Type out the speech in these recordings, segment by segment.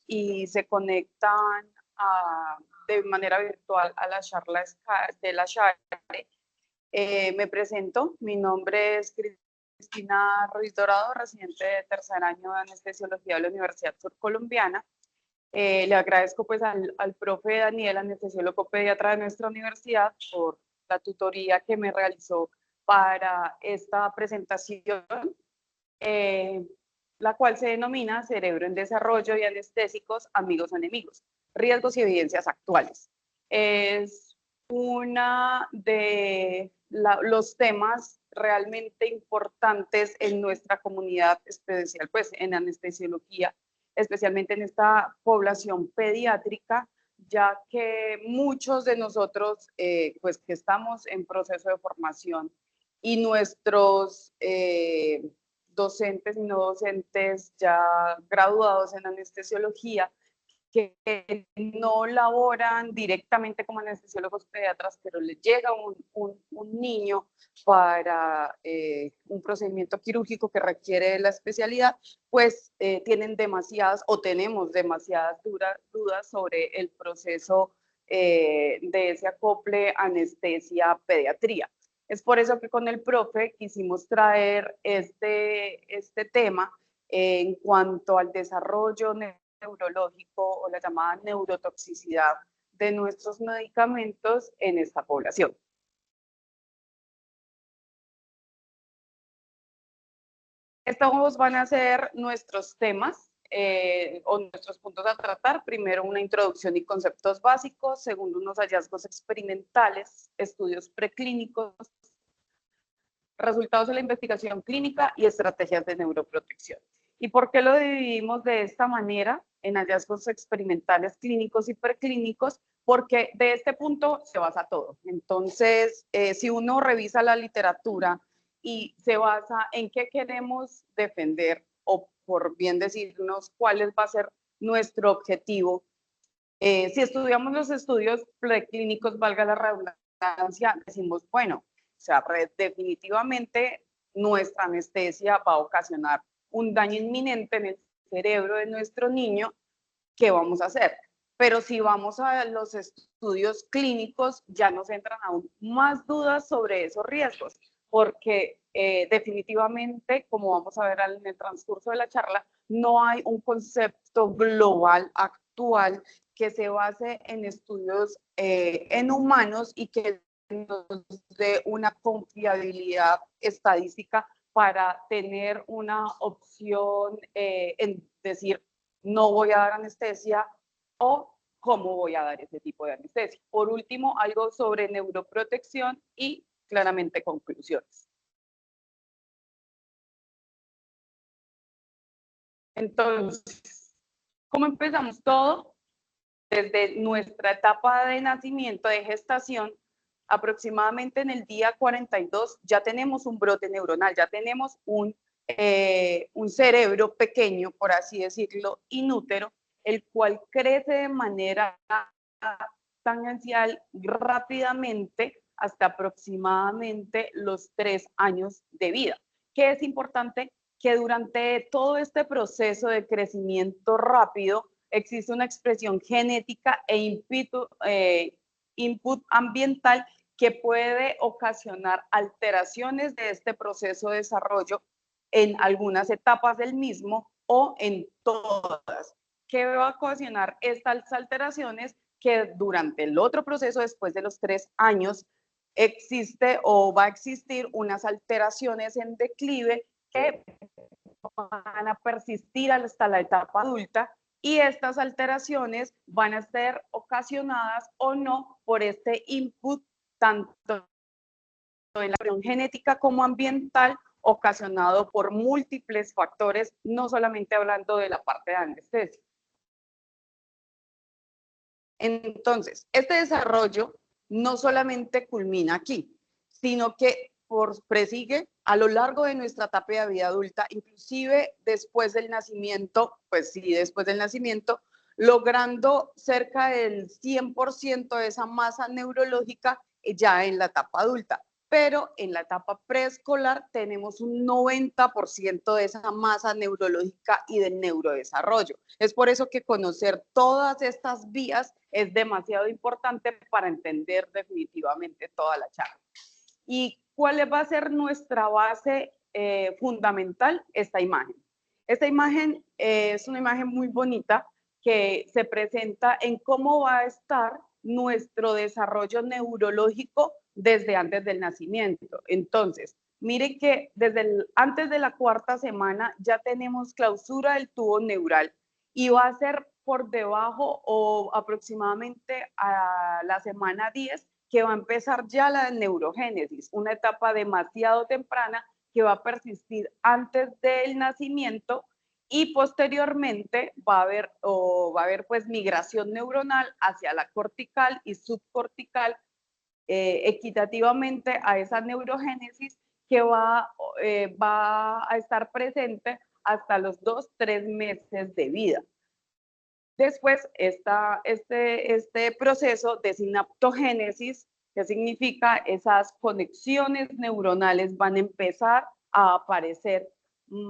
y se conectan de manera virtual a la charla de la Share. Me presento, mi nombre es Cristina Ruiz Dorado, residente de tercer año de anestesiología de la Universidad Surcolombiana. Le agradezco pues al profe Daniel, anestesiólogo pediatra de nuestra universidad, por la tutoría que me realizó para esta presentación, la cual se denomina Cerebro en Desarrollo y Anestésicos, Amigos o Enemigos, Riesgos y Evidencias Actuales. Es una de los temas realmente importantes en nuestra comunidad especial, pues en anestesiología, especialmente en esta población pediátrica, ya que muchos de nosotros, pues que estamos en proceso de formación y nuestros docentes y no docentes ya graduados en anestesiología, que no laboran directamente como anestesiólogos pediatras, pero les llega un niño para un procedimiento quirúrgico que requiere la especialidad, pues tienen demasiadas o tenemos demasiadas dudas sobre el proceso de ese acople anestesia-pediatría. Es por eso que con el profe quisimos traer este tema en cuanto al desarrollo neurológico o la llamada neurotoxicidad de nuestros medicamentos en esta población. Estos van a ser nuestros temas o nuestros puntos a tratar. Primero, una introducción y conceptos básicos. Segundo, unos hallazgos experimentales, estudios preclínicos, resultados de la investigación clínica y estrategias de neuroprotección. ¿Y por qué lo dividimos de esta manera en hallazgos experimentales, clínicos y preclínicos? Porque de este punto se basa todo. Entonces, si uno revisa la literatura y se basa en qué queremos defender, o por bien decirnos cuál va a ser nuestro objetivo, si estudiamos los estudios preclínicos, valga la redundancia, decimos, bueno, o sea, definitivamente nuestra anestesia va a ocasionar un daño inminente en el cerebro de nuestro niño. ¿Qué vamos a hacer? Pero si vamos a los estudios clínicos, ya nos entran aún más dudas sobre esos riesgos, porque definitivamente, como vamos a ver en el transcurso de la charla, no hay un concepto global actual que se base en estudios en humanos y que nos dé una confiabilidad estadística para tener una opción en decir, no voy a dar anestesia o cómo voy a dar ese tipo de anestesia. Por último, algo sobre neuroprotección y claramente conclusiones. Entonces, ¿cómo empezamos todo? Desde nuestra etapa de nacimiento, de gestación, aproximadamente en el día 42 ya tenemos un brote neuronal, ya tenemos un cerebro pequeño, por así decirlo, inútero, el cual crece de manera tangencial rápidamente hasta aproximadamente los 3 años de vida. ¿Qué es importante? Que durante todo este proceso de crecimiento rápido existe una expresión genética e input ambiental que puede ocasionar alteraciones de este proceso de desarrollo en algunas etapas del mismo o en todas. ¿Qué va a ocasionar estas alteraciones? Que durante el otro proceso, después de los 3 años, existe o va a existir unas alteraciones en declive que van a persistir hasta la etapa adulta, y estas alteraciones van a ser ocasionadas o no por este input tanto en la cuestión genética como ambiental, ocasionado por múltiples factores, no solamente hablando de la parte de anestesia. Entonces, este desarrollo no solamente culmina aquí, sino que prosigue a lo largo de nuestra etapa de vida adulta, inclusive después del nacimiento, pues sí, después del nacimiento, logrando cerca del 100% de esa masa neurológica ya en la etapa adulta. pero en la etapa preescolar tenemos un 90% de esa masa neurológica y del neurodesarrollo. Es por eso que conocer todas estas vías es demasiado importante para entender definitivamente toda la charla. ¿Y cuál va a ser nuestra base fundamental? Esta imagen. Esta imagen es una imagen muy bonita que se presenta en cómo va a estar nuestro desarrollo neurológico desde antes del nacimiento. Entonces, mire que antes de la cuarta semana ya tenemos clausura del tubo neural y va a ser por debajo o aproximadamente a la semana 10 que va a empezar ya la neurogénesis, una etapa demasiado temprana que va a persistir antes del nacimiento y posteriormente va a haber pues migración neuronal hacia la cortical y subcortical equitativamente a esa neurogénesis que va a estar presente hasta los 2-3 meses de vida. Después está este proceso de sinaptogénesis, que significa esas conexiones neuronales van a empezar a aparecer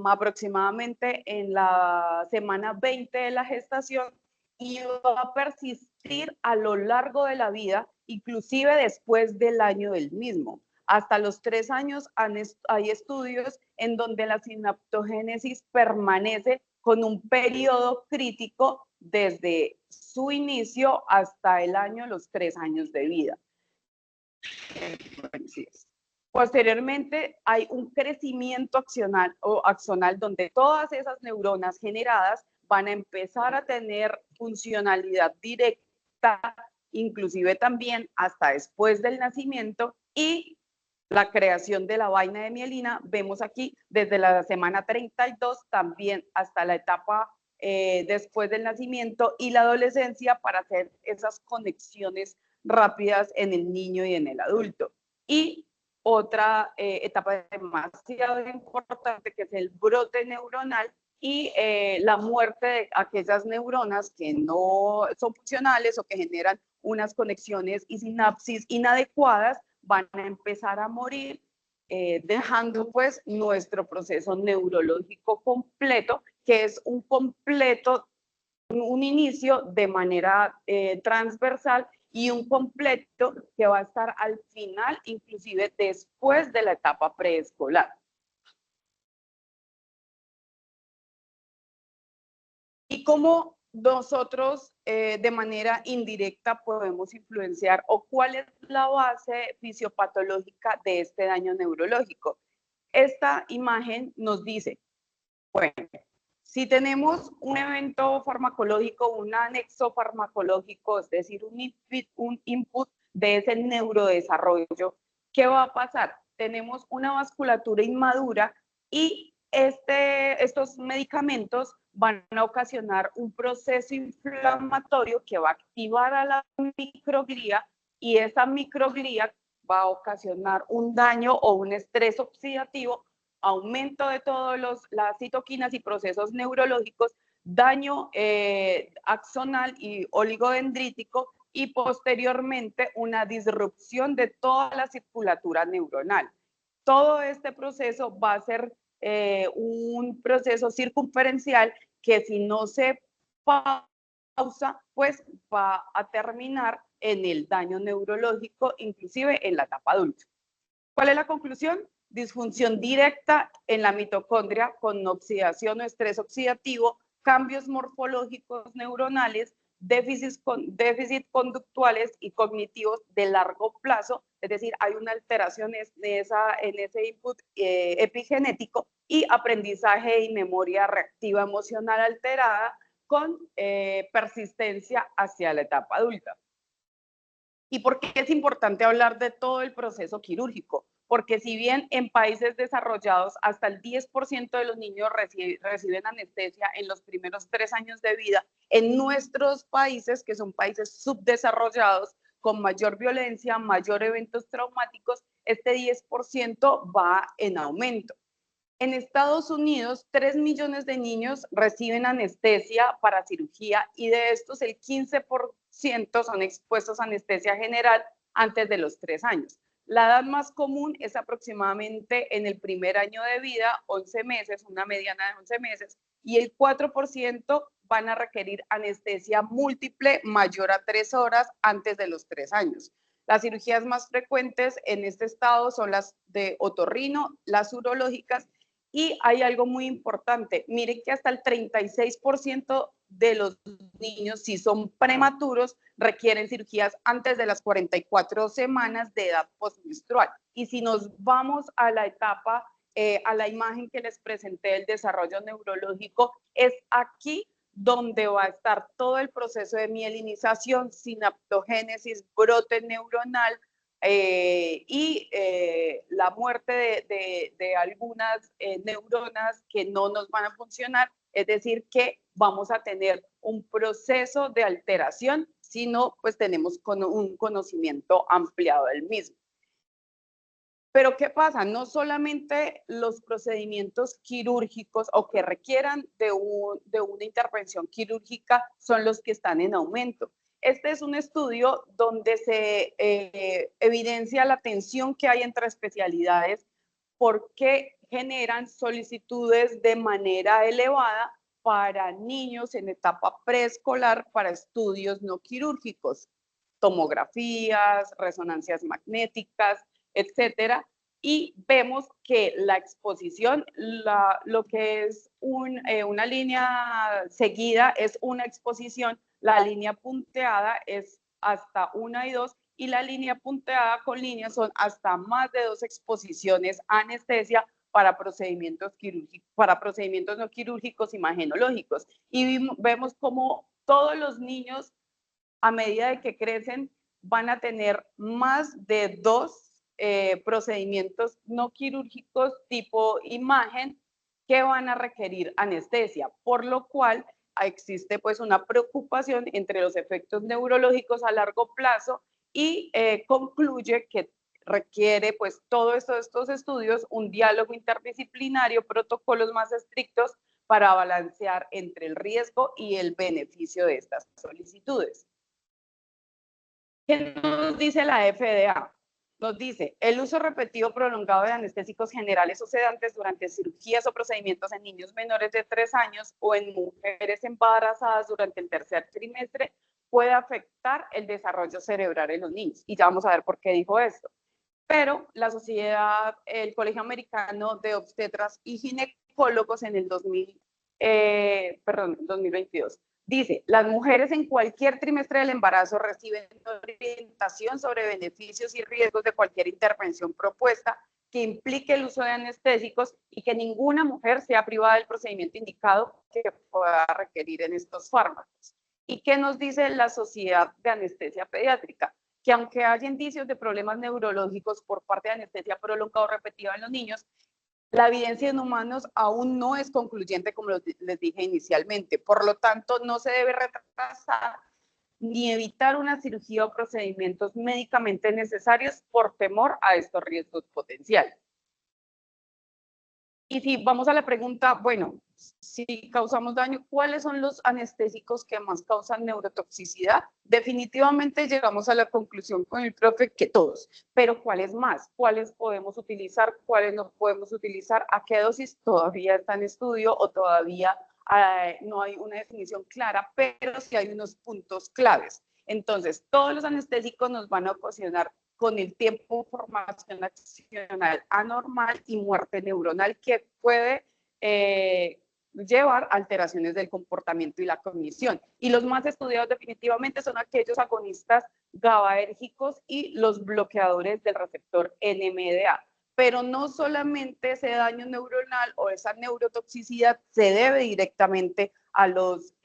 aproximadamente en la semana 20 de la gestación y va a persistir a lo largo de la vida, inclusive después del año del mismo. Hasta los 3 años hay estudios en donde la sinaptogénesis permanece con un periodo crítico desde su inicio hasta el año, los 3 años de vida. Posteriormente hay un crecimiento axonal donde todas esas neuronas generadas van a empezar a tener funcionalidad directa, inclusive también hasta después del nacimiento, y la creación de la vaina de mielina, vemos aquí desde la semana 32 también hasta la etapa después del nacimiento y la adolescencia para hacer esas conexiones rápidas en el niño y en el adulto. Y otra etapa demasiado importante que es el brote neuronal y la muerte de aquellas neuronas que no son funcionales o que generan unas conexiones y sinapsis inadecuadas van a empezar a morir, dejando pues nuestro proceso neurológico completo, que es un inicio de manera transversal y un completo que va a estar al final, inclusive después de la etapa preescolar. Y cómo nosotros de manera indirecta podemos influenciar o cuál es la base fisiopatológica de este daño neurológico. Esta imagen nos dice, bueno, si tenemos un evento farmacológico, un anexo farmacológico, es decir, un input de ese neurodesarrollo, ¿qué va a pasar? Tenemos una vasculatura inmadura y estos medicamentos van a ocasionar un proceso inflamatorio que va a activar a la microglía y esa microglía va a ocasionar un daño o un estrés oxidativo, aumento de todas las citoquinas y procesos neurológicos, daño axonal y oligodendrítico y posteriormente una disrupción de toda la circulatura neuronal. Todo este proceso va a ser un proceso circunferencial que si no se pausa, pues va a terminar en el daño neurológico, inclusive en la etapa adulta. ¿Cuál es la conclusión? Disfunción directa en la mitocondria con oxidación o estrés oxidativo, cambios morfológicos neuronales, déficits conductuales y cognitivos de largo plazo, es decir, hay una alteración en ese input epigenético y aprendizaje y memoria reactiva emocional alterada con persistencia hacia la etapa adulta. ¿Y por qué es importante hablar de todo el proceso quirúrgico? Porque si bien en países desarrollados hasta el 10% de los niños reciben anestesia en los primeros 3 años de vida, en nuestros países, que son países subdesarrollados, con mayor violencia, mayor eventos traumáticos, este 10% va en aumento. En Estados Unidos, 3 millones de niños reciben anestesia para cirugía y de estos el 15% son expuestos a anestesia general antes de los 3 años. La edad más común es aproximadamente en el primer año de vida, 11 meses, una mediana de 11 meses, y el 4% van a requerir anestesia múltiple mayor a 3 horas antes de los 3 años. Las cirugías más frecuentes en este estado son las de otorrino, las urológicas, y hay algo muy importante. Miren que hasta el 36% de los niños, si son prematuros, requieren cirugías antes de las 44 semanas de edad postmenstrual. Y si nos vamos a la etapa, a la imagen que les presenté del desarrollo neurológico, es aquí donde va a estar todo el proceso de mielinización, sinaptogénesis, brote neuronal, y la muerte de algunas neuronas que no nos van a funcionar, es decir, que vamos a tener un proceso de alteración, si no, pues tenemos un conocimiento ampliado del mismo. Pero ¿qué pasa? No solamente los procedimientos quirúrgicos o que requieran de una intervención quirúrgica son los que están en aumento. Este es un estudio donde se evidencia la tensión que hay entre especialidades porque generan solicitudes de manera elevada para niños en etapa preescolar para estudios no quirúrgicos, tomografías, resonancias magnéticas, etcétera, y vemos que la exposición, lo que es una línea seguida es una exposición, la línea punteada es hasta 1 y 2, y la línea punteada con líneas son hasta más de 2 exposiciones a anestesia para procedimientos quirúrgicos, para procedimientos no quirúrgicos imagenológicos. Y vemos como todos los niños, a medida de que crecen, van a tener más de 2 procedimientos no quirúrgicos tipo imagen que van a requerir anestesia, por lo cual existe pues una preocupación entre los efectos neurológicos a largo plazo y concluye que requiere pues todos estos estudios un diálogo interdisciplinario, protocolos más estrictos para balancear entre el riesgo y el beneficio de estas solicitudes. ¿Qué nos dice la FDA? Nos dice, el uso repetido prolongado de anestésicos generales o sedantes durante cirugías o procedimientos en niños menores de 3 años o en mujeres embarazadas durante el tercer trimestre puede afectar el desarrollo cerebral en los niños. Y ya vamos a ver por qué dijo esto. Pero la sociedad, el Colegio Americano de Obstetras y Ginecólogos en el 2022, dice, las mujeres en cualquier trimestre del embarazo reciben orientación sobre beneficios y riesgos de cualquier intervención propuesta que implique el uso de anestésicos y que ninguna mujer sea privada del procedimiento indicado que pueda requerir en estos fármacos. ¿Y qué nos dice la Sociedad de Anestesia Pediátrica? Que aunque haya indicios de problemas neurológicos por parte de anestesia prolongada o repetida en los niños, la evidencia en humanos aún no es concluyente, como les dije inicialmente. Por lo tanto, no se debe retrasar ni evitar una cirugía o procedimientos médicamente necesarios por temor a estos riesgos potenciales. Y si vamos a la pregunta, bueno, si causamos daño, ¿cuáles son los anestésicos que más causan neurotoxicidad? Definitivamente llegamos a la conclusión con el profe que todos, pero ¿cuáles más? ¿Cuáles podemos utilizar? ¿Cuáles no podemos utilizar? ¿A qué dosis? Todavía está en estudio o todavía no hay una definición clara, pero sí hay unos puntos claves. Entonces, todos los anestésicos nos van a ocasionar con el tiempo formación accional anormal y muerte neuronal que puede llevar alteraciones del comportamiento y la cognición. Y los más estudiados definitivamente son aquellos agonistas GABAérgicos y los bloqueadores del receptor NMDA. Pero no solamente ese daño neuronal o esa neurotoxicidad se debe directamente a las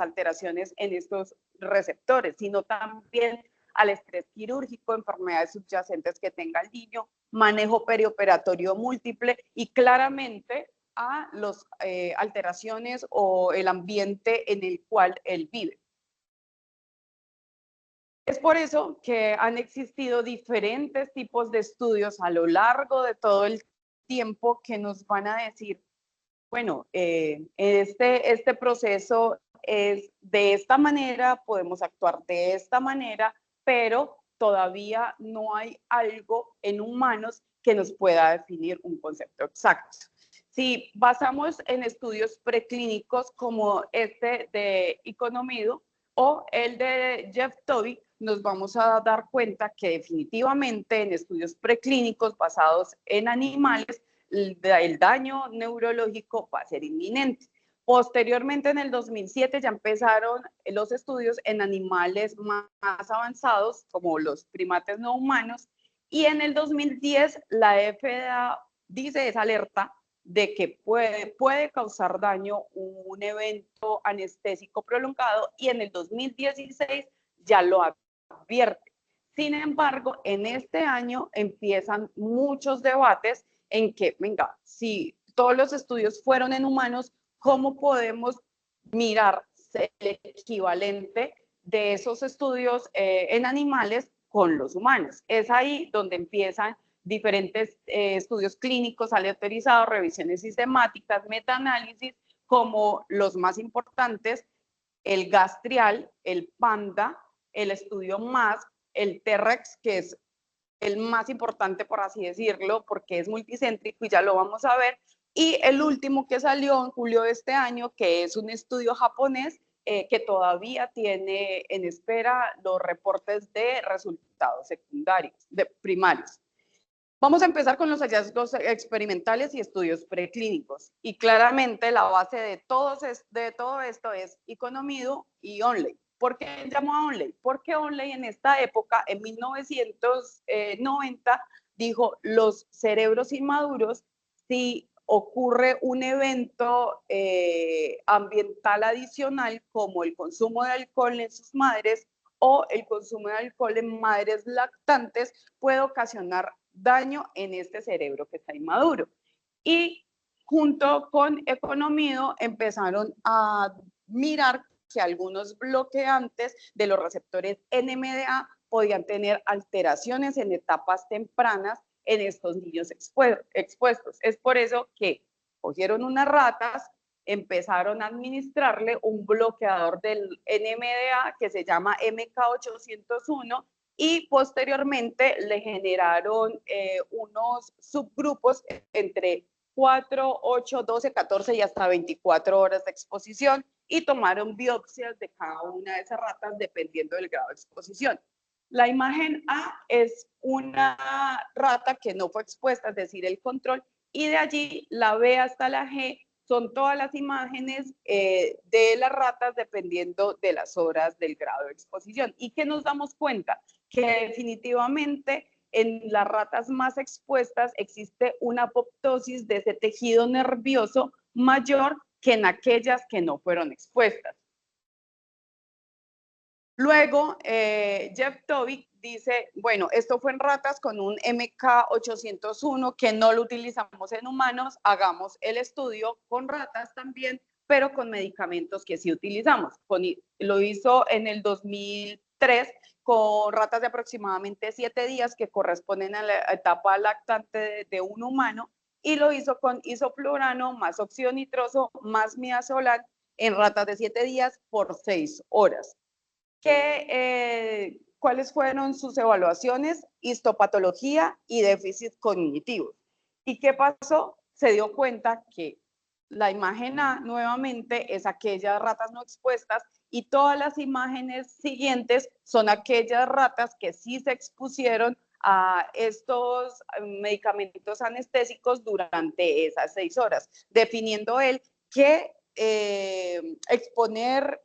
alteraciones en estos receptores, sino también al estrés quirúrgico, enfermedades subyacentes que tenga el niño, manejo perioperatorio múltiple y claramente a las alteraciones o el ambiente en el cual él vive. Es por eso que han existido diferentes tipos de estudios a lo largo de todo el tiempo que nos van a decir, bueno, este proceso es de esta manera, podemos actuar de esta manera, pero todavía no hay algo en humanos que nos pueda definir un concepto exacto. Si basamos en estudios preclínicos como este de Economido o el de Jeff Toby, nos vamos a dar cuenta que definitivamente en estudios preclínicos basados en animales, el daño neurológico va a ser inminente. Posteriormente, en el 2007, ya empezaron los estudios en animales más avanzados, como los primates no humanos, y en el 2010 la FDA dice, es alerta, de que puede causar daño un evento anestésico prolongado, y en el 2016 ya lo advierte. Sin embargo, en este año empiezan muchos debates en que, venga, si todos los estudios fueron en humanos, ¿cómo podemos mirar el equivalente de esos estudios en animales con los humanos? Es ahí donde empiezan diferentes estudios clínicos aleatorizados, revisiones sistemáticas, metaanálisis, como los más importantes, el Gastrial, el PANDA, el estudio MAS, el TERREX, que es el más importante, por así decirlo, porque es multicéntrico y ya lo vamos a ver, y el último que salió en julio de este año, que es un estudio japonés que todavía tiene en espera los reportes de resultados secundarios, primarios. Vamos a empezar con los hallazgos experimentales y estudios preclínicos. Y claramente la base de todo esto es Economido y Onley. ¿Por qué llamo a Onley? Porque Onley en esta época, en 1990, dijo, los cerebros inmaduros, si ocurre un evento ambiental adicional como el consumo de alcohol en sus madres o el consumo de alcohol en madres lactantes, puede ocasionar daño en este cerebro que está inmaduro. Y junto con Economido empezaron a mirar que algunos bloqueantes de los receptores NMDA podían tener alteraciones en etapas tempranas en estos niños expuestos. Es por eso que cogieron unas ratas, empezaron a administrarle un bloqueador del NMDA que se llama MK801 y posteriormente le generaron unos subgrupos entre 4, 8, 12, 14 y hasta 24 horas de exposición y tomaron biopsias de cada una de esas ratas dependiendo del grado de exposición. La imagen A es una rata que no fue expuesta, es decir, el control, y de allí la B hasta la G son todas las imágenes de las ratas dependiendo de las horas del grado de exposición. ¿Y qué nos damos cuenta? Que definitivamente en las ratas más expuestas existe una apoptosis de ese tejido nervioso mayor que en aquellas que no fueron expuestas. Luego, Jeff Toby dice, bueno, esto fue en ratas con un MK801 que no lo utilizamos en humanos, hagamos el estudio con ratas también, pero con medicamentos que sí utilizamos. Lo hizo en el 2003 con ratas de aproximadamente 7 días que corresponden a la etapa lactante de un humano, y lo hizo con isoflurano más óxido nitroso más midazolam en ratas de 7 días por 6 horas. ¿Cuáles fueron sus evaluaciones? Histopatología y déficit cognitivos. ¿Y qué pasó? Se dio cuenta que la imagen A nuevamente es aquellas ratas no expuestas y todas las imágenes siguientes son aquellas ratas que sí se expusieron a estos medicamentos anestésicos durante esas 6 horas, definiendo él que exponer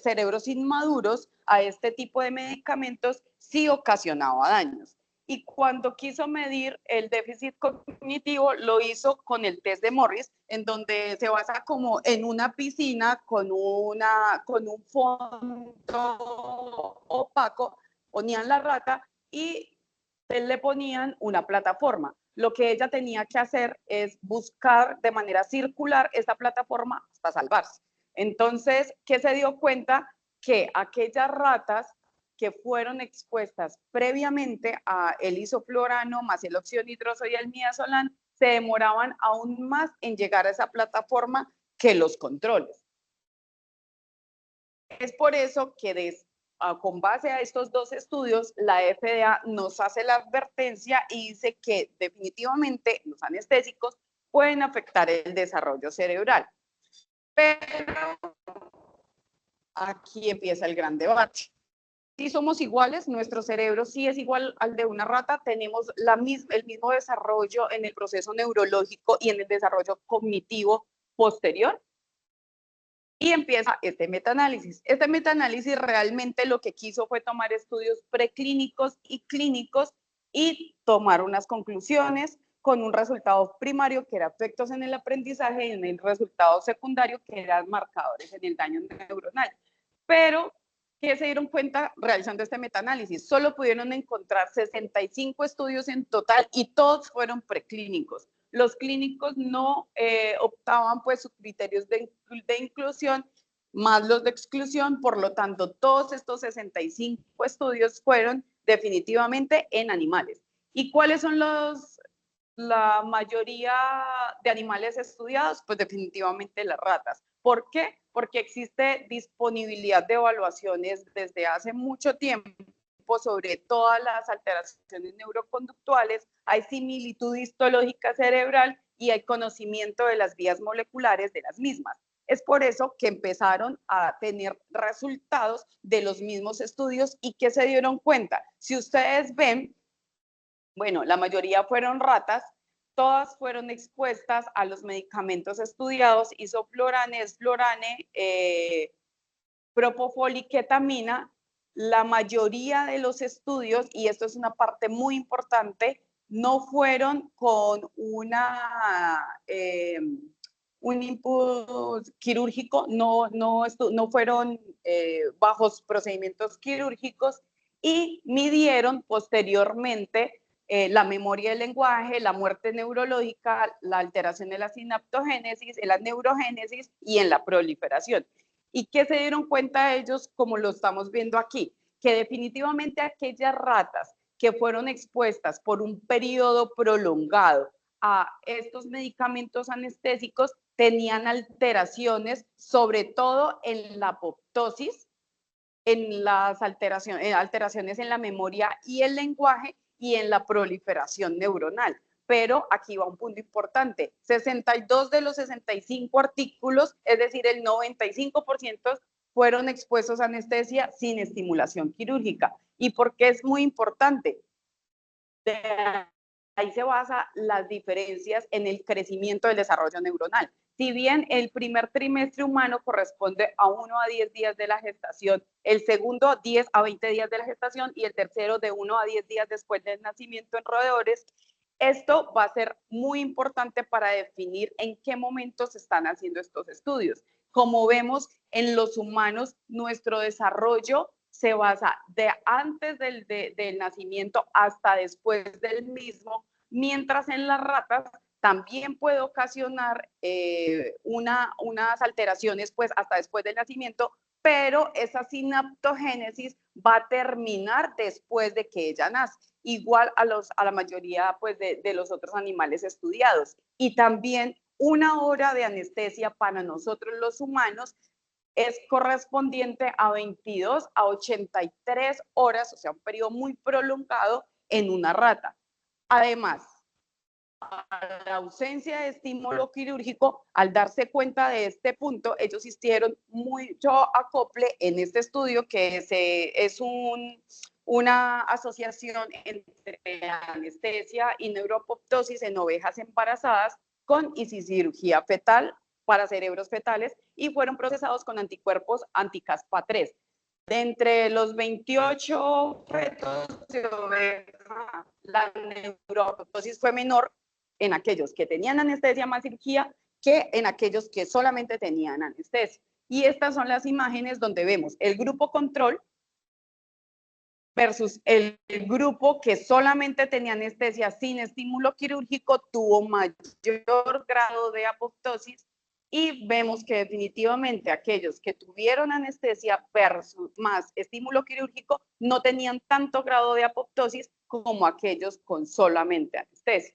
cerebros inmaduros a este tipo de medicamentos sí ocasionaba daños. Y cuando quiso medir el déficit cognitivo, lo hizo con el test de Morris, en donde se basa como en una piscina con un fondo opaco, ponían la rata y le ponían una plataforma. Lo que ella tenía que hacer es buscar de manera circular esta plataforma hasta salvarse. Entonces, ¿qué se dio cuenta? Que aquellas ratas que fueron expuestas previamente a el isoflurano más el óxido nitroso y el midazolam se demoraban aún más en llegar a esa plataforma que los controles. Es por eso que con base a estos dos estudios, la FDA nos hace la advertencia y dice que definitivamente los anestésicos pueden afectar el desarrollo cerebral. Pero aquí empieza el gran debate. Si somos iguales, nuestro cerebro sí es igual al de una rata, tenemos el mismo desarrollo en el proceso neurológico y en el desarrollo cognitivo posterior. Y empieza este metaanálisis. Este metaanálisis realmente lo que quiso fue tomar estudios preclínicos y clínicos y tomar unas conclusiones con un resultado primario que era efectos en el aprendizaje y en el resultado secundario que eran marcadores en el daño neuronal. Pero, ¿qué se dieron cuenta realizando este metaanálisis? Solo pudieron encontrar 65 estudios en total y todos fueron preclínicos. Los clínicos no optaban pues sus criterios de inclusión más los de exclusión, por lo tanto todos estos 65 estudios fueron definitivamente en animales. ¿Y cuáles son la mayoría de animales estudiados? Pues definitivamente las ratas. ¿Por qué? Porque existe disponibilidad de evaluaciones desde hace mucho tiempo sobre todas las alteraciones neuroconductuales, hay similitud histológica cerebral y hay conocimiento de las vías moleculares de las mismas. Es por eso que empezaron a tener resultados de los mismos estudios y que se dieron cuenta. Si ustedes ven, bueno, la mayoría fueron ratas, todas fueron expuestas a los medicamentos estudiados, isoflurane, esflurane, propofol y ketamina. La mayoría de los estudios, y esto es una parte muy importante, no fueron con un input quirúrgico, no fueron bajos procedimientos quirúrgicos y midieron posteriormente la memoria del lenguaje, la muerte neurológica, la alteración de la sinaptogénesis, en la neurogénesis y en la proliferación. ¿Y qué se dieron cuenta ellos, como lo estamos viendo aquí? Que definitivamente aquellas ratas que fueron expuestas por un periodo prolongado a estos medicamentos anestésicos tenían alteraciones, sobre todo en la apoptosis, en las alteraciones en la memoria y el lenguaje y en la proliferación neuronal. Pero aquí va un punto importante, 62 de los 65 artículos, es decir, el 95% fueron expuestos a anestesia sin estimulación quirúrgica. ¿Y por qué es muy importante? De ahí se basan las diferencias en el crecimiento del desarrollo neuronal. Si bien el primer trimestre humano corresponde a 1 a 10 días de la gestación, el segundo 10 a 20 días de la gestación y el tercero de 1 a 10 días después del nacimiento en roedores, esto va a ser muy importante para definir en qué momento se están haciendo estos estudios. Como vemos en los humanos, nuestro desarrollo se basa de antes del nacimiento hasta después del mismo, mientras en las ratas también puede ocasionar unas alteraciones pues hasta después del nacimiento, pero esa sinaptogénesis va a terminar después de que ella nace, igual a la mayoría pues de los otros animales estudiados. Y también 1 hora de anestesia para nosotros los humanos es correspondiente a 22 a 83 horas, o sea, un periodo muy prolongado en una rata. Además, a la ausencia de estímulo quirúrgico, al darse cuenta de este punto, ellos hicieron mucho acople en este estudio que es una asociación entre anestesia y neuroapoptosis en ovejas embarazadas con cirugía fetal para cerebros fetales y fueron procesados con anticuerpos anti-CASPA3. De entre los 28 fetos de oveja, la neuroapoptosis fue menor en aquellos que tenían anestesia más cirugía que en aquellos que solamente tenían anestesia. Y estas son las imágenes donde vemos el grupo control versus el grupo que solamente tenía anestesia sin estímulo quirúrgico, tuvo mayor grado de apoptosis y vemos que definitivamente aquellos que tuvieron anestesia versus más estímulo quirúrgico no tenían tanto grado de apoptosis como aquellos con solamente anestesia.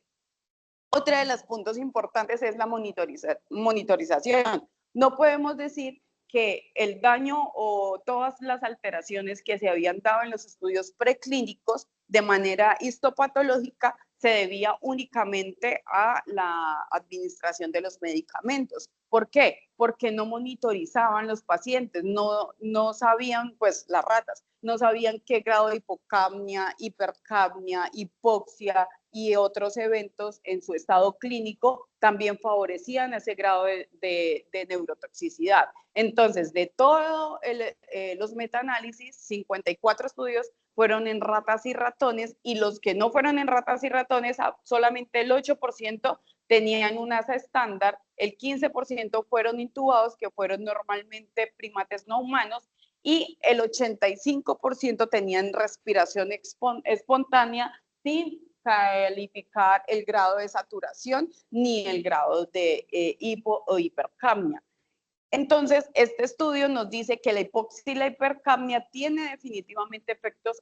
Otra de los puntos importantes es la monitorización. No podemos decir que el daño o todas las alteraciones que se habían dado en los estudios preclínicos de manera histopatológica se debía únicamente a la administración de los medicamentos. ¿Por qué? Porque no monitorizaban los pacientes, no sabían, pues las ratas, no sabían qué grado de hipocapnia, hipercapnia, hipoxia y otros eventos en su estado clínico también favorecían ese grado de neurotoxicidad. Entonces, de todos los metaanálisis, 54 estudios fueron en ratas y ratones, y los que no fueron en ratas y ratones, solamente el 8% tenían un ASA estándar, el 15% fueron intubados, que fueron normalmente primates no humanos, y el 85% tenían respiración espontánea sin calificar el grado de saturación ni el grado de hipo o hipercapnia. Entonces, este estudio nos dice que la hipoxia y la hipercapnia tiene definitivamente efectos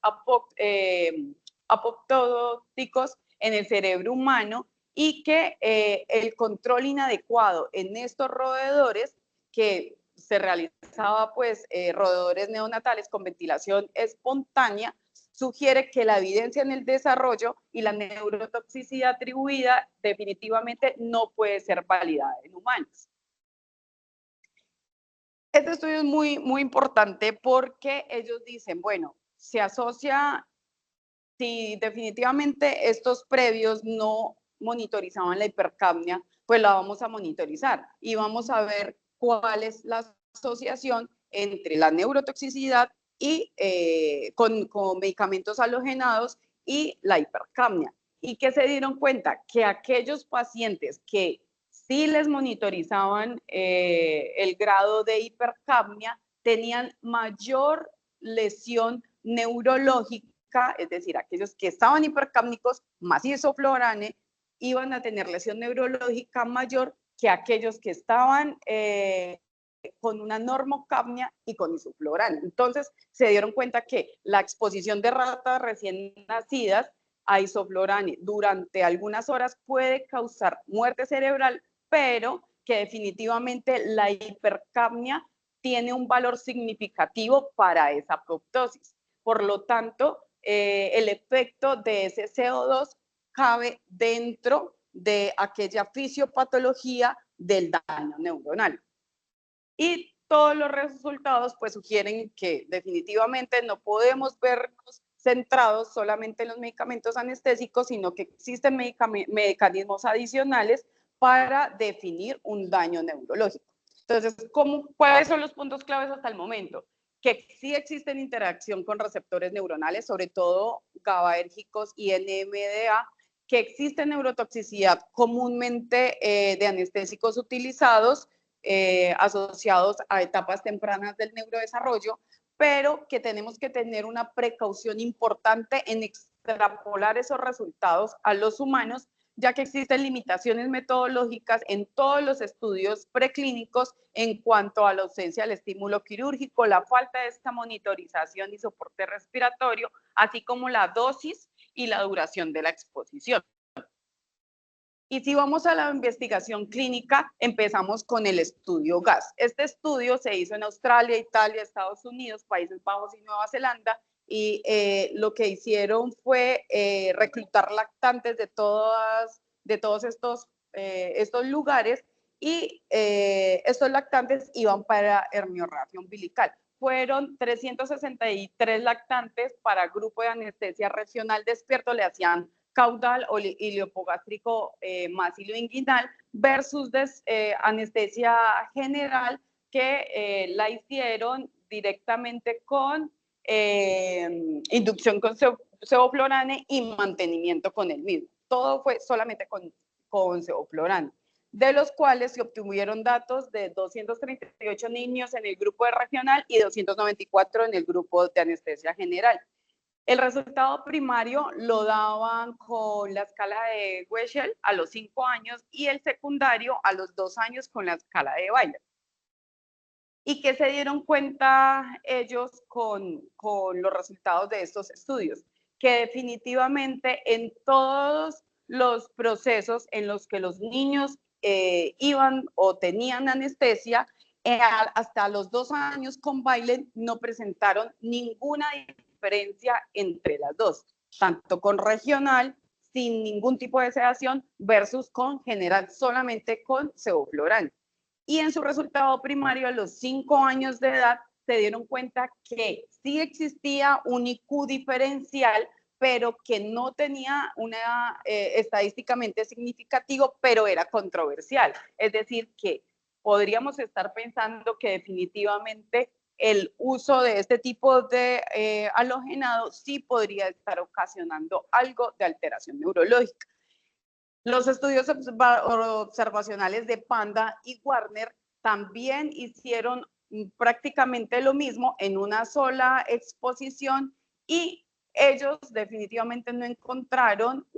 apoptóticos en el cerebro humano, y que el control inadecuado en estos roedores, que se realizaba pues roedores neonatales con ventilación espontánea, sugiere que la evidencia en el desarrollo y la neurotoxicidad atribuida definitivamente no puede ser validada en humanos. Este estudio es muy importante porque ellos dicen, bueno, se asocia, si definitivamente estos previos no monitorizaban la hipercapnia, pues la vamos a monitorizar y vamos a ver cuál es la asociación entre la neurotoxicidad y con medicamentos halogenados y la hipercapnia. Y que se dieron cuenta que aquellos pacientes que sí les monitorizaban el grado de hipercapnia tenían mayor lesión neurológica, es decir, aquellos que estaban hipercápnicos más isoflurane iban a tener lesión neurológica mayor que aquellos que estaban con una normocapnia y con isoflurane. Entonces se dieron cuenta que la exposición de ratas recién nacidas a isoflurane durante algunas horas puede causar muerte cerebral, pero que definitivamente la hipercapnia tiene un valor significativo para esa apoptosis. Por lo tanto, el efecto de ese CO2 cabe dentro de aquella fisiopatología del daño neuronal. Y todos los resultados pues sugieren que definitivamente no podemos vernos centrados solamente en los medicamentos anestésicos, sino que existen mecanismos adicionales para definir un daño neurológico. Entonces, ¿cuáles son los puntos claves hasta el momento? Que sí existen interacción con receptores neuronales, sobre todo GABAérgicos y NMDA, que existe neurotoxicidad comúnmente de anestésicos utilizados, asociados a etapas tempranas del neurodesarrollo, pero que tenemos que tener una precaución importante en extrapolar esos resultados a los humanos, ya que existen limitaciones metodológicas en todos los estudios preclínicos en cuanto a la ausencia del estímulo quirúrgico, la falta de esta monitorización y soporte respiratorio, así como la dosis y la duración de la exposición. Y si vamos a la investigación clínica, empezamos con el estudio GAS. Este estudio se hizo en Australia, Italia, Estados Unidos, Países Bajos y Nueva Zelanda, y lo que hicieron fue reclutar lactantes de todos estos lugares, y estos lactantes iban para herniorrafia umbilical. Fueron 363 lactantes para grupo de anestesia regional despierto, le hacían caudal o iliopogástrico más ilioinguinal versus anestesia general, que la hicieron directamente con inducción con sevoflurane y mantenimiento con el mismo. Todo fue solamente con sevoflurane, de los cuales se obtuvieron datos de 238 niños en el grupo de regional y 294 en el grupo de anestesia general. El resultado primario lo daban con la escala de Wechsler a los 5 años y el secundario a los 2 años con la escala de Bayley. ¿Y qué se dieron cuenta ellos con los resultados de estos estudios? Que definitivamente en todos los procesos en los que los niños iban o tenían anestesia, hasta los 2 años con baile no presentaron ninguna diferencia entre las dos, tanto con regional, sin ningún tipo de sedación, versus con general, solamente con sevoflurane. Y en su resultado primario, a los 5 años de edad, se dieron cuenta que sí existía un IQ diferencial, pero que no tenía una estadísticamente significativo, pero era controversial. Es decir, que podríamos estar pensando que definitivamente el uso de este tipo de halogenado sí podría estar ocasionando algo de alteración neurológica. Los estudios observacionales de Panda y Warner también hicieron prácticamente lo mismo en una sola exposición y ellos definitivamente no encontraron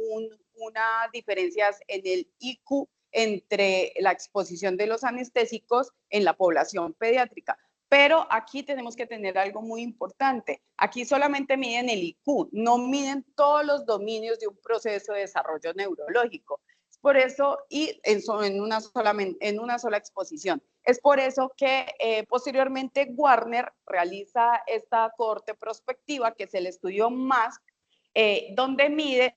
una diferencia en el IQ entre la exposición de los anestésicos en la población pediátrica. Pero aquí tenemos que tener algo muy importante. Aquí solamente miden el IQ, no miden todos los dominios de un proceso de desarrollo neurológico. Por eso, y en una sola exposición. Es por eso que posteriormente Warner realiza esta cohorte prospectiva, que es el estudio MASC, donde mide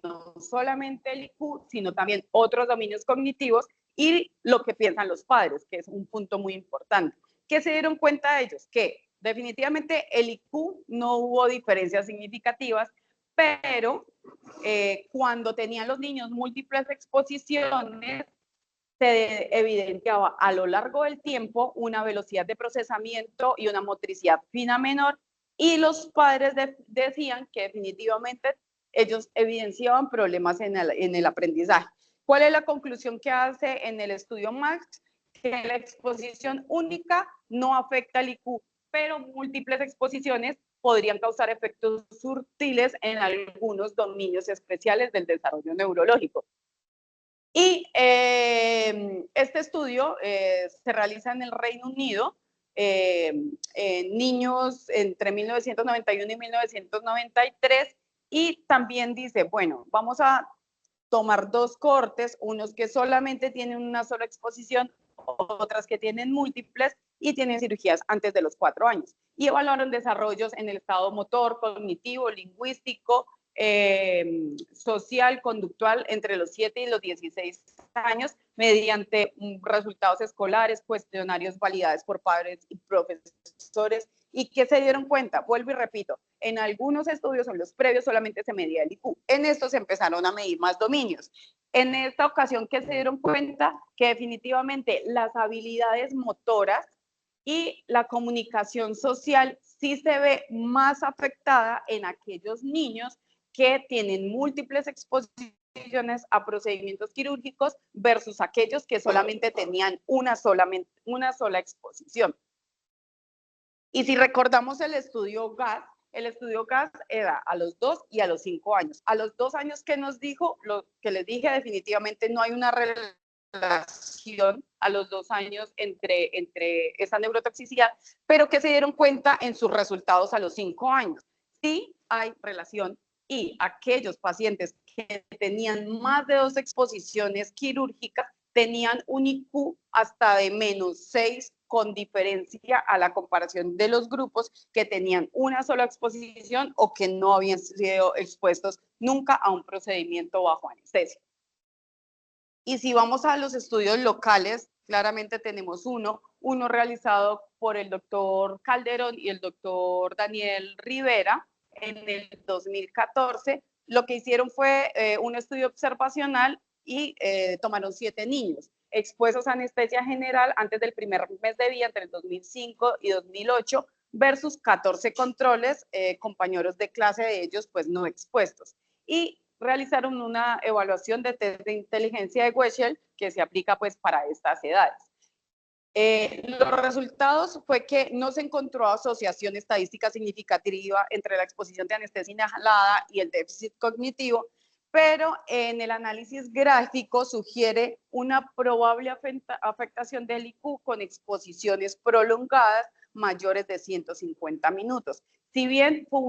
no solamente el IQ, sino también otros dominios cognitivos y lo que piensan los padres, que es un punto muy importante. ¿Qué se dieron cuenta ellos? Que definitivamente el IQ no hubo diferencias significativas, pero cuando tenían los niños múltiples exposiciones, se evidenciaba a lo largo del tiempo una velocidad de procesamiento y una motricidad fina menor, y los padres decían que definitivamente ellos evidenciaban problemas en el aprendizaje. ¿Cuál es la conclusión que hace en el estudio MASC? Que la exposición única no afecta al IQ, pero múltiples exposiciones podrían causar efectos sutiles en algunos dominios especiales del desarrollo neurológico. Y este estudio se realiza en el Reino Unido, niños entre 1991 y 1993, y también dice, bueno, vamos a tomar dos cohortes, unos que solamente tienen una sola exposición, otras que tienen múltiples y tienen cirugías antes de los 4 años. Y evaluaron desarrollos en el estado motor, cognitivo, lingüístico, social, conductual entre los 7 y los 16 años mediante resultados escolares, cuestionarios validados por padres y profesores. ¿Y qué se dieron cuenta? Vuelvo y repito, en algunos estudios, en los previos, solamente se medía el IQ. En estos se empezaron a medir más dominios. En esta ocasión, ¿qué se dieron cuenta? Que definitivamente las habilidades motoras y la comunicación social sí se ve más afectada en aquellos niños que tienen múltiples exposiciones a procedimientos quirúrgicos versus aquellos que solamente tenían una sola exposición. Y si recordamos el estudio GAS era a los 2 y a los 5 años. A los 2 años que nos dijo, lo que les dije, definitivamente no hay una relación a los 2 años entre esa neurotoxicidad, pero que se dieron cuenta en sus resultados a los 5 años. Sí hay relación, y aquellos pacientes que tenían más de 2 exposiciones quirúrgicas tenían un IQ hasta de -6, con diferencia a la comparación de los grupos que tenían una sola exposición o que no habían sido expuestos nunca a un procedimiento bajo anestesia. Y si vamos a los estudios locales, claramente tenemos uno realizado por el doctor Calderón y el doctor Daniel Rivera en el 2014. Lo que hicieron fue un estudio observacional y tomaron 7 niños expuestos a anestesia general antes del primer mes de vida, entre el 2005 y 2008, versus 14 controles, compañeros de clase de ellos, pues no expuestos. Y realizaron una evaluación de test de inteligencia de Wechsler que se aplica pues para estas edades. Los resultados fue que no se encontró asociación estadística significativa entre la exposición de anestesia inhalada y el déficit cognitivo, pero en el análisis gráfico sugiere una probable afectación del IQ con exposiciones prolongadas mayores de 150 minutos. Si bien fue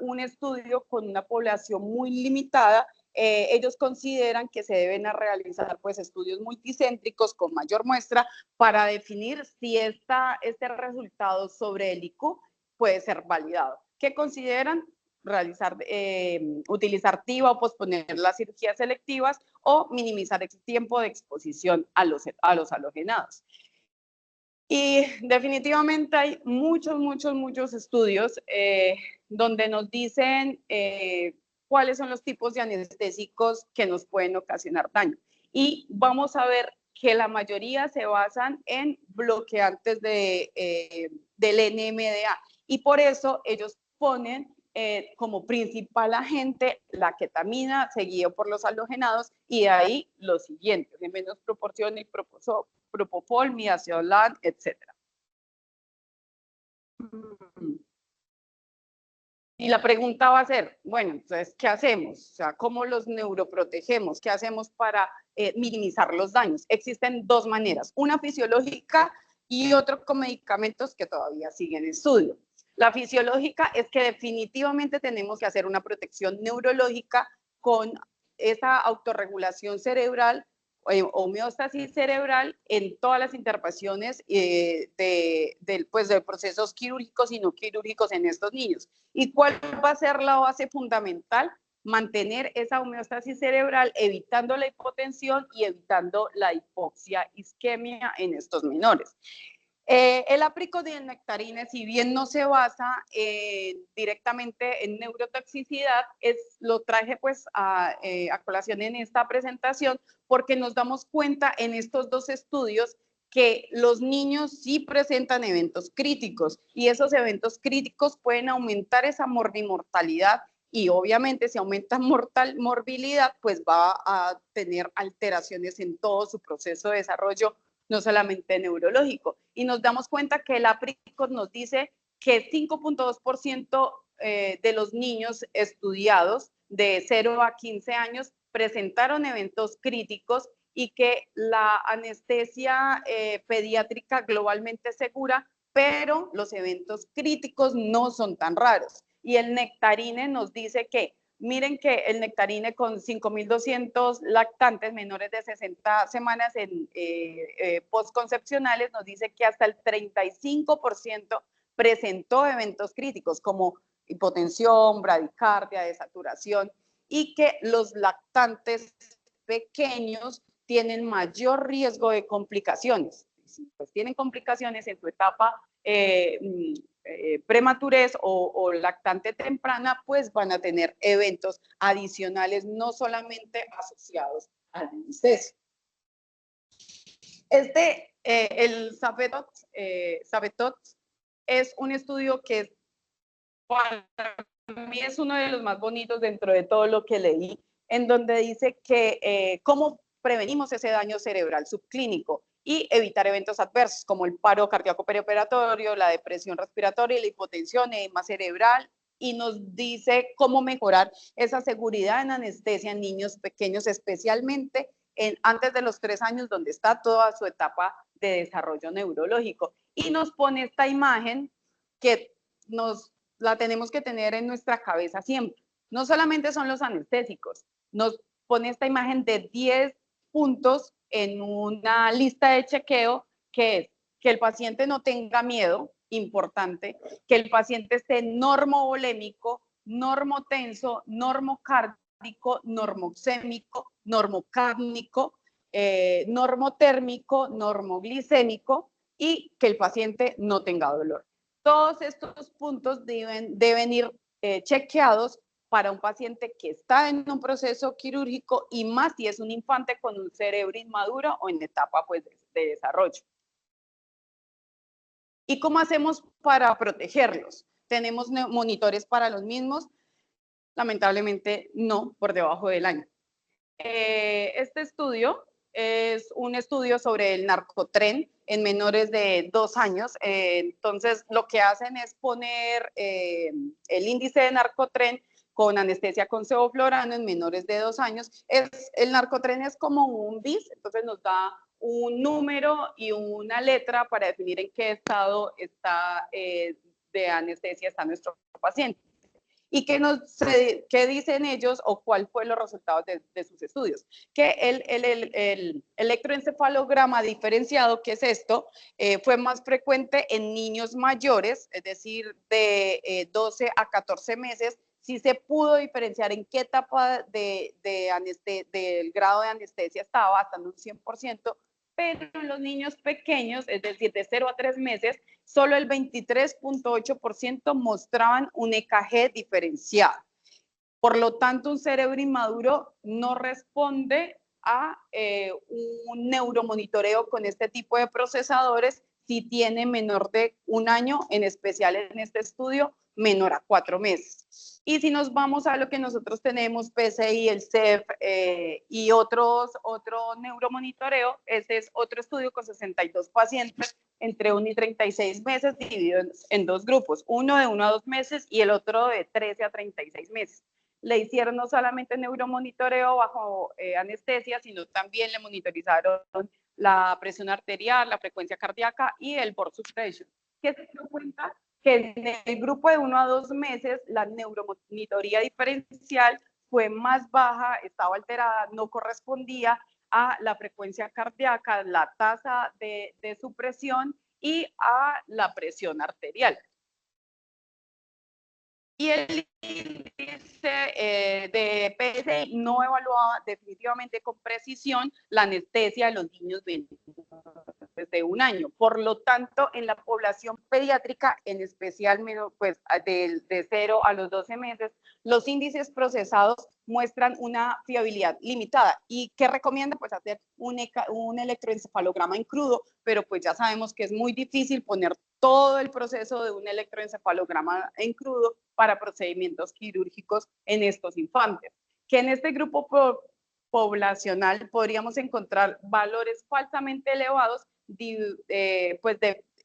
un estudio con una población muy limitada, ellos consideran que se deben realizar pues estudios multicéntricos con mayor muestra para definir si este resultado sobre el IQ puede ser validado. ¿Qué consideran? Realizar, utilizar TIVA o posponer las cirugías selectivas o minimizar el tiempo de exposición a los halogenados. Y definitivamente hay muchos estudios donde nos dicen cuáles son los tipos de anestésicos que nos pueden ocasionar daño. Y vamos a ver que la mayoría se basan en bloqueantes del NMDA. Y por eso ellos ponen como principal agente la ketamina, seguido por los halogenados, y de ahí los siguientes, en menos proporción y propofol, midazolam, etc. Y la pregunta va a ser, bueno, entonces, ¿qué hacemos? O sea, ¿cómo los neuroprotegemos? ¿Qué hacemos para minimizar los daños? Existen dos maneras, una fisiológica y otra con medicamentos que todavía siguen en estudio. La fisiológica es que definitivamente tenemos que hacer una protección neurológica con esa autorregulación cerebral, homeostasis cerebral en todas las intervenciones de procesos quirúrgicos y no quirúrgicos en estos niños. ¿Y cuál va a ser la base fundamental? Mantener esa homeostasis cerebral, evitando la hipotensión y evitando la hipoxia, isquemia en estos menores. El apricot y el nectarine, si bien no se basa directamente en neurotoxicidad, lo traje pues a colación en esta presentación porque nos damos cuenta en estos dos estudios que los niños sí presentan eventos críticos y esos eventos críticos pueden aumentar esa morbimortalidad y obviamente si aumenta morbilidad pues va a tener alteraciones en todo su proceso de desarrollo, no solamente neurológico. Y nos damos cuenta que el apricot nos dice que 5.2% de los niños estudiados de 0 a 15 años presentaron eventos críticos y que la anestesia pediátrica globalmente es segura, pero los eventos críticos no son tan raros. Y el nectarine nos dice que miren que el nectarine con 5.200 lactantes menores de 60 semanas en postconcepcionales nos dice que hasta el 35% presentó eventos críticos como hipotensión, bradicardia, desaturación y que los lactantes pequeños tienen mayor riesgo de complicaciones. Pues tienen complicaciones en su etapa prematurez o lactante temprana, pues van a tener eventos adicionales, no solamente asociados al anestesia. El Savetot es un estudio que para mí es uno de los más bonitos dentro de todo lo que leí, en donde dice que cómo prevenimos ese daño cerebral subclínico y evitar eventos adversos como el paro cardíaco perioperatorio, la depresión respiratoria, la hipotensión, edema cerebral, y nos dice cómo mejorar esa seguridad en anestesia en niños pequeños, especialmente antes de los 3 años, donde está toda su etapa de desarrollo neurológico. Y nos pone esta imagen que la tenemos que tener en nuestra cabeza siempre. No solamente son los anestésicos, nos pone esta imagen de 10 puntos en una lista de chequeo que es que el paciente no tenga miedo, importante, que el paciente esté normovolémico, normotenso, normocárdico, normoxémico, normocárnico, normotérmico, normoglicémico y que el paciente no tenga dolor. Todos estos puntos deben ir chequeados para un paciente que está en un proceso quirúrgico y más si es un infante con un cerebro inmaduro o en etapa pues, de desarrollo. ¿Y cómo hacemos para protegerlos? ¿Tenemos monitores para los mismos? Lamentablemente no, por debajo del año. Este estudio es un estudio sobre el narcotren en menores de 2 años. Entonces, lo que hacen es poner el índice de narcotren con anestesia con sevoflurano en menores de 2 años. El narcotren es como un BIS, entonces nos da un número y una letra para definir en qué estado de anestesia está nuestro paciente. ¿Y qué dicen ellos o cuál fue los resultados de sus estudios? Que el electroencefalograma diferenciado, que es esto, fue más frecuente en niños mayores, es decir, de 12 a 14 meses. Sí se pudo diferenciar en qué etapa del grado de anestesia estaba, hasta en un 100%, pero en los niños pequeños, es decir, de 0 a 3 meses, solo el 23.8% mostraban un EKG diferenciado. Por lo tanto, un cerebro inmaduro no responde a un neuromonitoreo con este tipo de procesadores si tiene menor de 1 año, en especial en este estudio, menor a 4 meses. Y si nos vamos a lo que nosotros tenemos, PCI, el CEF y otro neuromonitoreo, este es otro estudio con 62 pacientes entre 1 y 36 meses, divididos en dos grupos, uno de 1 a 2 meses y el otro de 13 a 36 meses. Le hicieron no solamente neuromonitoreo bajo anestesia, sino también le monitorizaron la presión arterial, la frecuencia cardíaca y el burst suppression. ¿Qué se dio cuenta? Que en el grupo de 1 a 2 meses la neuromonitoría diferencial fue más baja, estaba alterada, no correspondía a la frecuencia cardíaca, la tasa de supresión y a la presión arterial. Y el índice de PSI no evaluaba definitivamente con precisión la anestesia de los niños desde 1 año. Por lo tanto, en la población pediátrica, en especial pues, de 0 a los 12 meses, los índices procesados muestran una fiabilidad limitada. ¿Y qué recomienda? Pues hacer un electroencefalograma en crudo, pero pues ya sabemos que es muy difícil poner todo el proceso de un electroencefalograma en crudo para procedimientos quirúrgicos en estos infantes. Que en este grupo poblacional podríamos encontrar valores falsamente elevados,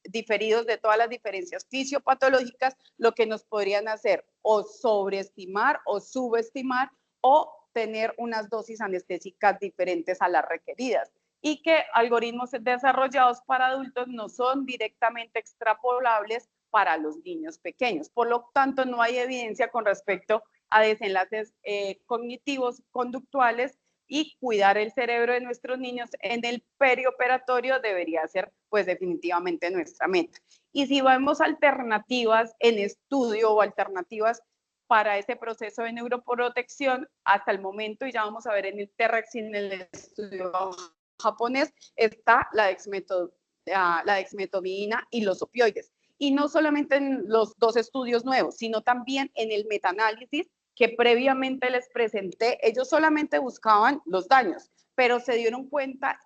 diferidos de todas las diferencias fisiopatológicas, lo que nos podrían hacer o sobreestimar o subestimar o tener unas dosis anestésicas diferentes a las requeridas, y que algoritmos desarrollados para adultos no son directamente extrapolables para los niños pequeños. Por lo tanto, no hay evidencia con respecto a desenlaces cognitivos, conductuales, y cuidar el cerebro de nuestros niños en el perioperatorio debería ser pues definitivamente nuestra meta. Y si vemos alternativas en estudio o alternativas para ese proceso de neuroprotección, hasta el momento, y ya vamos a ver en el T-REX y en el estudio japonés, está la dexmedetomidina y los opioides. Y no solamente en los dos estudios nuevos, sino también en el metaanálisis que previamente les presenté. Ellos solamente buscaban los daños, pero se dieron cuenta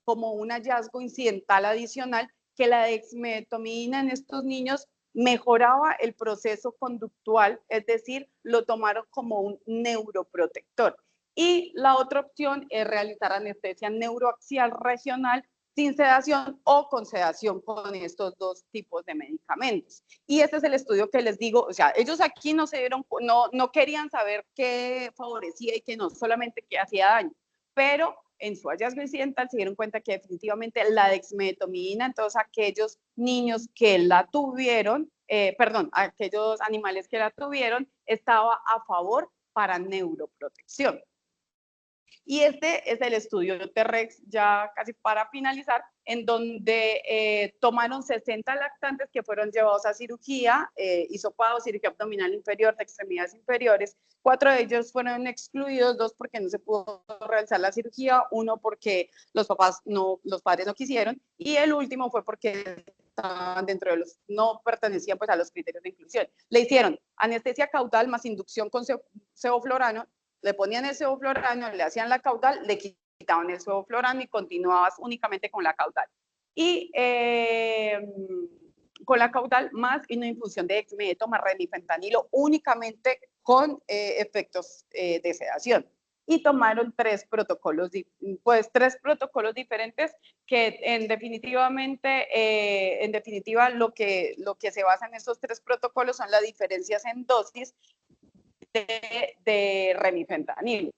como un hallazgo incidental adicional que la dexmedetomidina en estos niños mejoraba el proceso conductual, es decir, lo tomaron como un neuroprotector. Y la otra opción es realizar anestesia neuroaxial regional sin sedación o con sedación con estos dos tipos de medicamentos. Y este es el estudio que les digo, o sea, ellos aquí no querían saber qué favorecía y qué no, solamente qué hacía daño, pero en su hallazgo incidental se dieron cuenta que definitivamente la dexmedetomidina, entonces aquellos niños que la tuvieron, aquellos animales que la tuvieron, estaba a favor para neuroprotección. Y este es el estudio T-REX, ya casi para finalizar, en donde tomaron 60 lactantes que fueron llevados a cirugía, hisopado, cirugía abdominal inferior, de extremidades inferiores. 4 de ellos fueron excluidos, 2 porque no se pudo realizar la cirugía, 1 porque los padres no quisieron, y el último fue porque estaban dentro de no pertenecían pues a los criterios de inclusión. Le hicieron anestesia caudal más inducción con sevoflurano, le ponían el sevoflurano, le hacían la caudal, le quitaban el sevoflurano y continuabas únicamente con la caudal. Y con la caudal más una infusión de dexmedeto más remifentanilo únicamente con efectos de sedación. Y tomaron 3 protocolos diferentes que en definitiva lo que se basa en estos 3 protocolos son las diferencias en dosis de remifentanilo.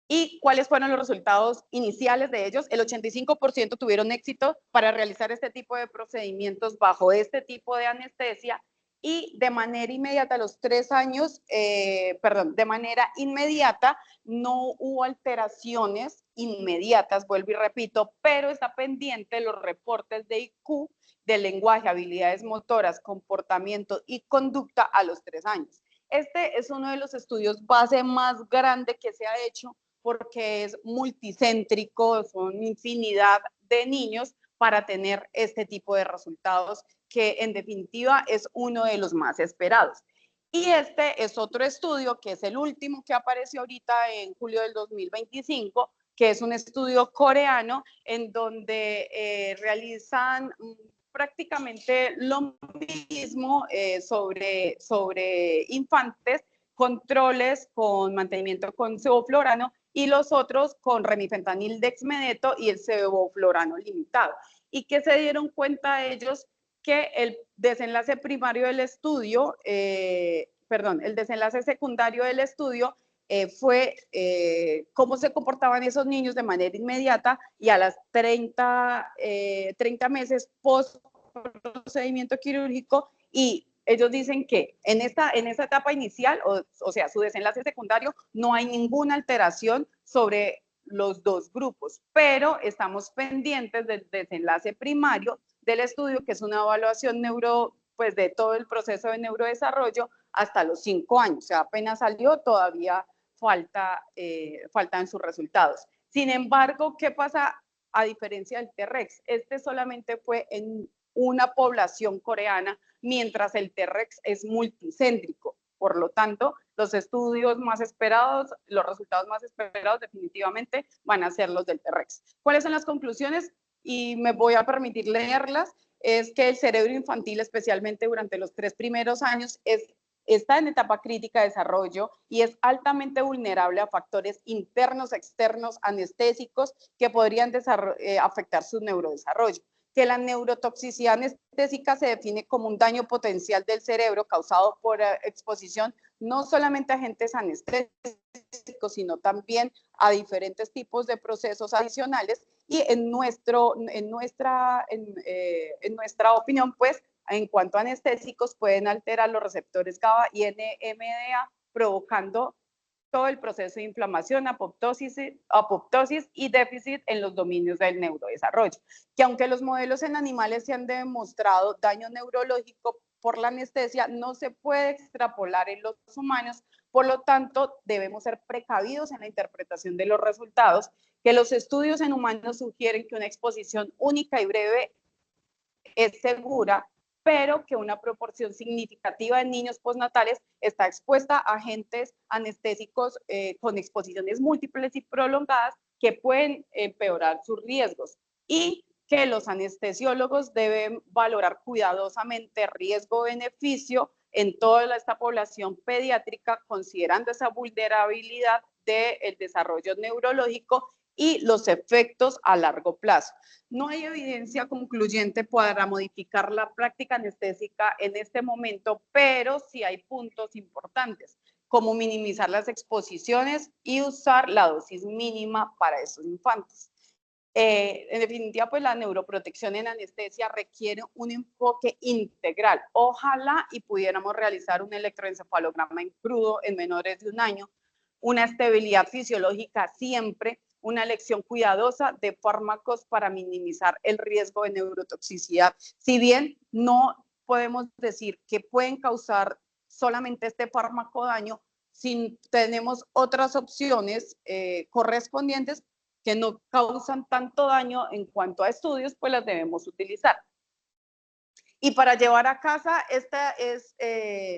¿Y cuáles fueron los resultados iniciales de ellos? El 85% tuvieron éxito para realizar este tipo de procedimientos bajo este tipo de anestesia, y de manera inmediata, a los 3 años, de manera inmediata, no hubo alteraciones inmediatas, vuelvo y repito, pero está pendiente los reportes de IQ, de lenguaje, habilidades motoras, comportamiento y conducta a los 3 años. Este es uno de los estudios base más grandes que se ha hecho porque es multicéntrico, son infinidad de niños para tener este tipo de resultados que en definitiva es uno de los más esperados. Y este es otro estudio que es el último que apareció ahorita en julio del 2025, que es un estudio coreano en donde realizan prácticamente lo mismo sobre infantes, controles con mantenimiento con sevoflurano y los otros con remifentanil dexmedeto y el sevoflurano limitado. Y que se dieron cuenta ellos que el desenlace primario del estudio, el desenlace secundario del estudio fue cómo se comportaban esos niños de manera inmediata y a las 30 meses post procedimiento quirúrgico, y ellos dicen que en esta etapa inicial, o sea, su desenlace secundario, no hay ninguna alteración sobre los dos grupos, pero estamos pendientes del desenlace primario del estudio, que es una evaluación pues de todo el proceso de neurodesarrollo hasta los 5 años, o sea, apenas salió, todavía faltan sus resultados. Sin embargo, ¿qué pasa a diferencia del T-Rex? Este solamente fue en una población coreana, mientras el T-Rex es multicéntrico. Por lo tanto, los estudios más esperados, los resultados más esperados definitivamente van a ser los del T-Rex. ¿Cuáles son las conclusiones? Y me voy a permitir leerlas. Es que el cerebro infantil, especialmente durante los 3 primeros años, está en etapa crítica de desarrollo y es altamente vulnerable a factores internos, externos, anestésicos que podrían afectar su neurodesarrollo. Que la neurotoxicidad anestésica se define como un daño potencial del cerebro causado por exposición no solamente a agentes anestésicos, sino también a diferentes tipos de procesos adicionales. Y en nuestra opinión, pues, en cuanto a anestésicos, pueden alterar los receptores GABA y NMDA, provocando todo el proceso de inflamación, apoptosis y déficit en los dominios del neurodesarrollo. Que aunque los modelos en animales se han demostrado daño neurológico por la anestesia, no se puede extrapolar en los humanos, por lo tanto, debemos ser precavidos en la interpretación de los resultados, que los estudios en humanos sugieren que una exposición única y breve es segura, pero que una proporción significativa de niños postnatales está expuesta a agentes anestésicos con exposiciones múltiples y prolongadas que pueden empeorar sus riesgos, y que los anestesiólogos deben valorar cuidadosamente riesgo-beneficio en toda esta población pediátrica, considerando esa vulnerabilidad del desarrollo neurológico y los efectos a largo plazo. No hay evidencia concluyente para modificar la práctica anestésica en este momento, pero sí hay puntos importantes, como minimizar las exposiciones y usar la dosis mínima para esos infantes. En definitiva, pues la neuroprotección en anestesia requiere un enfoque integral. Ojalá y pudiéramos realizar un electroencefalograma en crudo en menores de 1 año, una estabilidad fisiológica siempre, una elección cuidadosa de fármacos para minimizar el riesgo de neurotoxicidad. Si bien no podemos decir que pueden causar solamente este fármaco daño, si tenemos otras opciones correspondientes que no causan tanto daño en cuanto a estudios, pues las debemos utilizar. Y para llevar a casa, esta es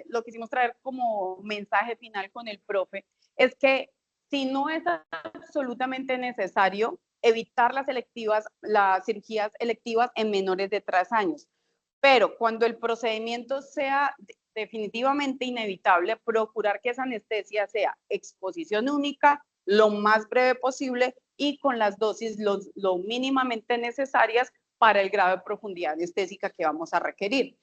lo que quisimos traer como mensaje final con el profe, es que si no es absolutamente necesario, evitar las cirugías electivas en menores de 3 años. Pero cuando el procedimiento sea definitivamente inevitable, procurar que esa anestesia sea exposición única, lo más breve posible y con las dosis lo mínimamente necesarias para el grado de profundidad anestésica que vamos a requerir.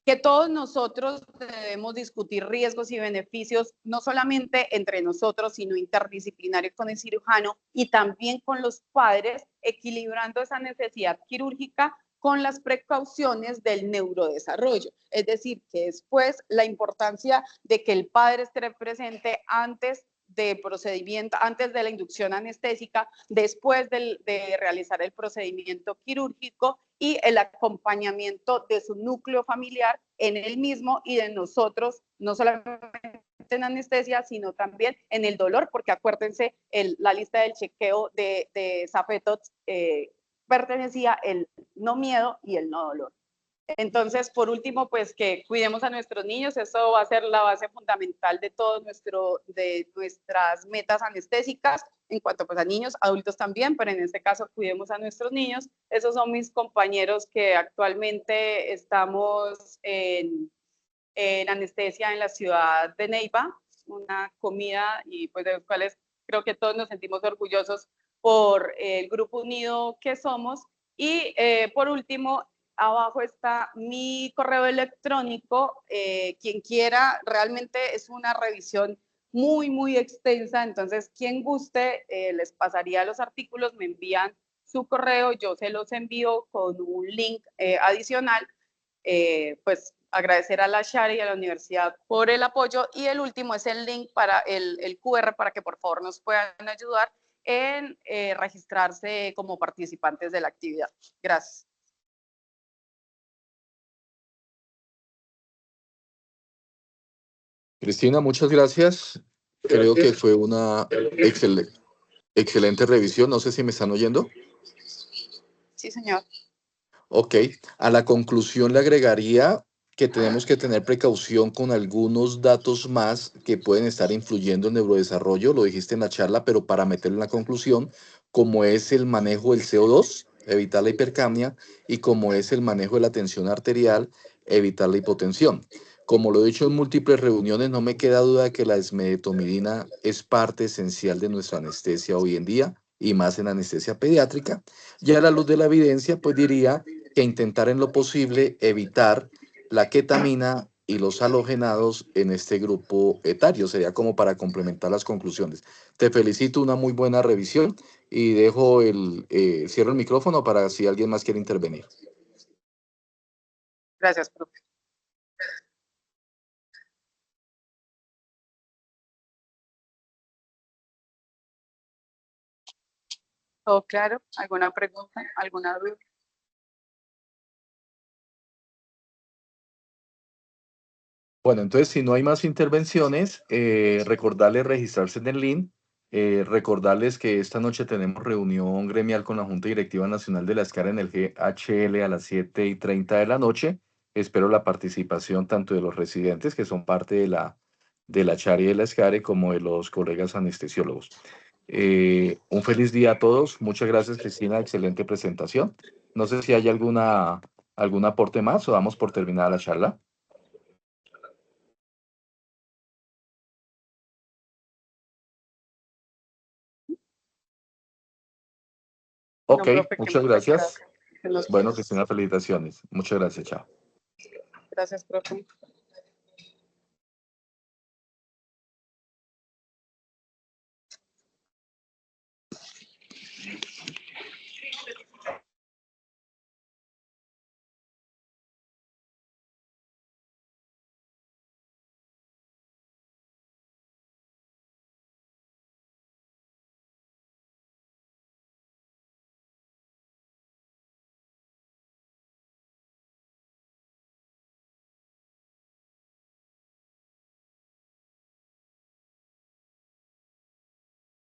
Que todos nosotros debemos discutir riesgos y beneficios, no solamente entre nosotros, sino interdisciplinario con el cirujano y también con los padres, equilibrando esa necesidad quirúrgica con las precauciones del neurodesarrollo. Es decir, que después la importancia de que el padre esté presente antes de procedimiento, antes de la inducción anestésica, después de realizar el procedimiento quirúrgico y el acompañamiento de su núcleo familiar en el mismo y de nosotros, no solamente en anestesia, sino también en el dolor, porque acuérdense, la lista del chequeo de Safetot pertenecía el no miedo y el no dolor. Entonces, por último, pues que cuidemos a nuestros niños, eso va a ser la base fundamental de de nuestras metas anestésicas, en cuanto pues a niños, adultos también, pero en este caso cuidemos a nuestros niños. Esos son mis compañeros que actualmente estamos en anestesia en la ciudad de Neiva, una comida y pues de los cuales creo que todos nos sentimos orgullosos por el grupo unido que somos. Y por último, abajo está mi correo electrónico. Quien quiera, realmente es una revisión muy extensa, entonces quien guste, les pasaría los artículos, me envían su correo, yo se los envío con un link adicional. Pues agradecer a la Shari y a la universidad por el apoyo, y el último es el link para el QR para que por favor nos puedan ayudar en registrarse como participantes de la actividad. Gracias. Cristina, muchas gracias. Creo que fue una excelente revisión. No sé si me están oyendo. Sí, señor. Ok, a la conclusión le agregaría que tenemos que tener precaución con algunos datos más que pueden estar influyendo en neurodesarrollo, lo dijiste en la charla, pero para meterlo en la conclusión, como es el manejo del CO2, evitar la hipercapnia, y como es el manejo de la tensión arterial, evitar la hipotensión. Como lo he dicho en múltiples reuniones, no me queda duda de que la esmedetomidina es parte esencial de nuestra anestesia hoy en día, y más en anestesia pediátrica. Y a la luz de la evidencia, pues diría que intentar en lo posible evitar la ketamina y los halogenados en este grupo etario. Sería como para complementar las conclusiones. Te felicito, una muy buena revisión, y dejo cierro el micrófono para si alguien más quiere intervenir. Gracias, profe. ¿Todo claro? ¿Alguna pregunta? ¿Alguna duda? Bueno, entonces, si no hay más intervenciones, recordarles registrarse en el link, recordarles que esta noche tenemos reunión gremial con la Junta Directiva Nacional de la SCAR en el GHL a las 7:30 de la noche. Espero la participación tanto de los residentes, que son parte de la CHAR y de la SCARE, como de los colegas anestesiólogos. Un feliz día a todos. Muchas gracias, Cristina. Excelente presentación. No sé si hay algún aporte más o damos por terminada la charla. Ok, No, profe, muchas gracias. Bueno, Cristina, felicitaciones. Muchas gracias, chao. Gracias, profe.